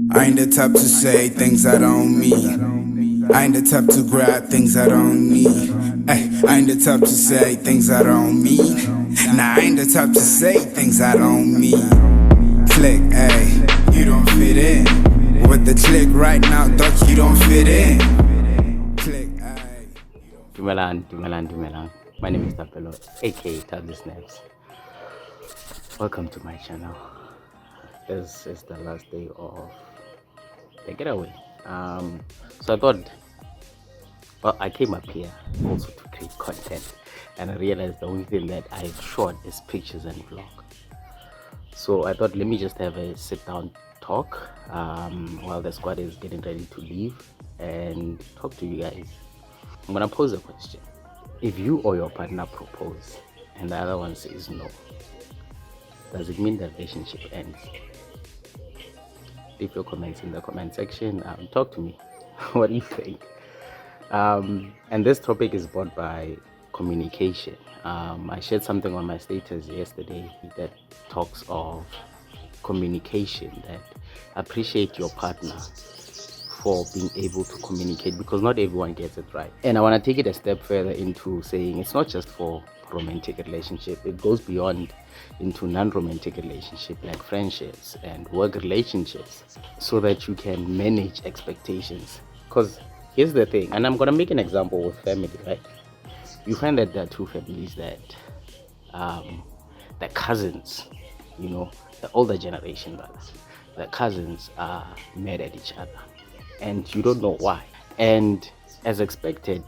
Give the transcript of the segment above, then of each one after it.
I ain't the type to say things I don't mean. I ain't the type to grab things I don't need. Ay, I ain't the type to say things I don't mean. Nah, I ain't the type to say things I don't mean. Click, ay, you don't fit in. With the click right now, Dox, you don't fit in. Click, ay. Dumelang. My name is Thappzy, aka Thappzy Snaps. Welcome to my channel. This is the last day of the getaway. So I thought, well, I came up here also to create content, and I realized the only thing that I've shot is pictures and vlog. So I thought, let me just have a sit-down talk while the squad is getting ready to leave and talk to you guys. I'm gonna pose a question. If you or your partner propose and the other one says no, does it mean the relationship ends? Leave your comments in the comment section. Talk to me. What do you think? And this topic is brought by communication. I shared something on my status yesterday that talks of communication, that appreciate your partner for being able to communicate, because not everyone gets it right. And I want to take it a step further into saying it's not just for romantic relationship, it goes beyond into non-romantic relationship like friendships and work relationships, so that you can manage expectations. Because here's the thing, and I'm going to make an example with family, right? You find that there are two families that the cousins, the older generation brothers, the cousins are mad at each other and you don't know why. And as expected,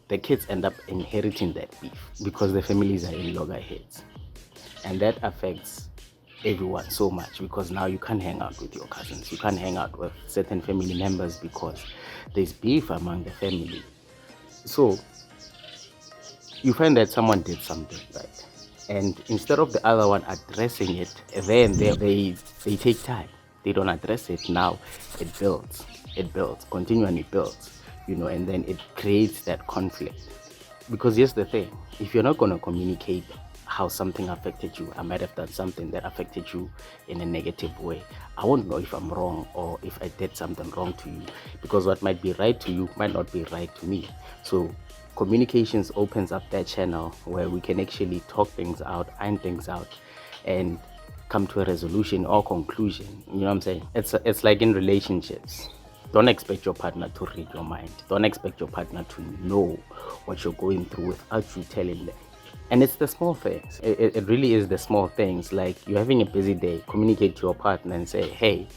the kids end up inheriting that beef because the families are in loggerheads. And that affects everyone so much, because now you can't hang out with your cousins, you can't hang out with certain family members because there's beef among the family. So you find that someone did something right, and instead of the other one addressing it then they take time, they don't address it. Now it builds, continually builds, and then it creates that conflict. Because here's the thing, if you're not going to communicate how something affected you, I might have done something that affected you in a negative way, I won't know if I'm wrong or if I did something wrong to you, because what might be right to you might not be right to me. So communications opens up that channel where we can actually talk things out, iron things out, and come to a resolution or conclusion. You know what I'm saying? It's like in relationships. Don't expect your partner to read your mind. Don't expect your partner to know what you're going through without you telling them. And it's the small things. It really is the small things. Like, you're having a busy day, communicate to your partner and say, hey,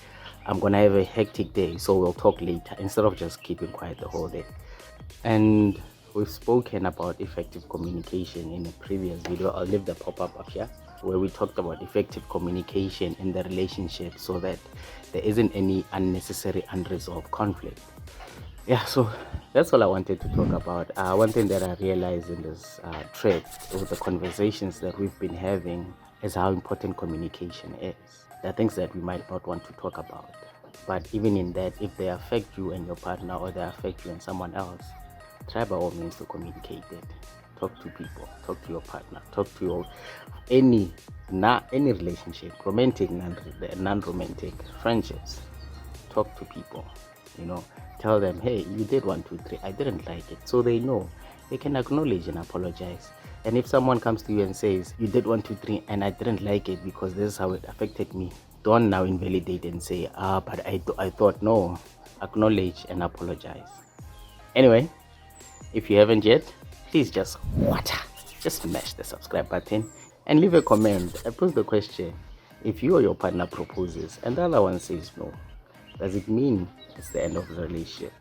I'm gonna have a hectic day, so we'll talk later, instead of just keeping quiet the whole day. And we've spoken about effective communication in a previous video. I'll leave the pop-up up here, where we talked about effective communication in the relationship so that there isn't any unnecessary unresolved conflict. Yeah, so that's all I wanted to talk about. One thing that I realized in this trip with the conversations that we've been having is how important communication is. There are things that we might not want to talk about, but even in that, if they affect you and your partner, or they affect you and someone else, try by all means to communicate it. Talk to people, talk to your partner, talk to your any relationship, romantic, non-romantic, friendships. Talk to people, tell them, hey, you did 1 2 3, I didn't like it, so they know, they can acknowledge and apologize. And if someone comes to you and says, you did 1 2 3 and I didn't like it because this is how it affected me, don't now invalidate and say, but I thought. No, acknowledge and apologize. Anyway, if you haven't yet, please just smash the subscribe button and leave a comment. I pose the question, if you or your partner proposes and the other one says no, does it mean it's the end of the relationship?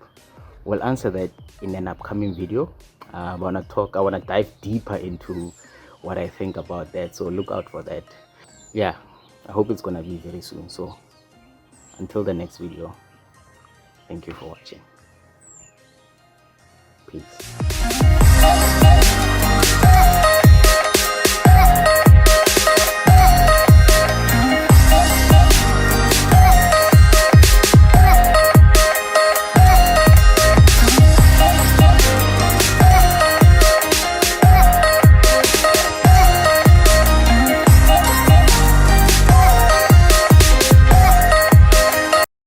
We'll answer that in an upcoming video. I want to dive deeper into what I think about that, so look out for that. Yeah, I hope it's gonna be very soon. So until the next video, thank you for watching. Peace.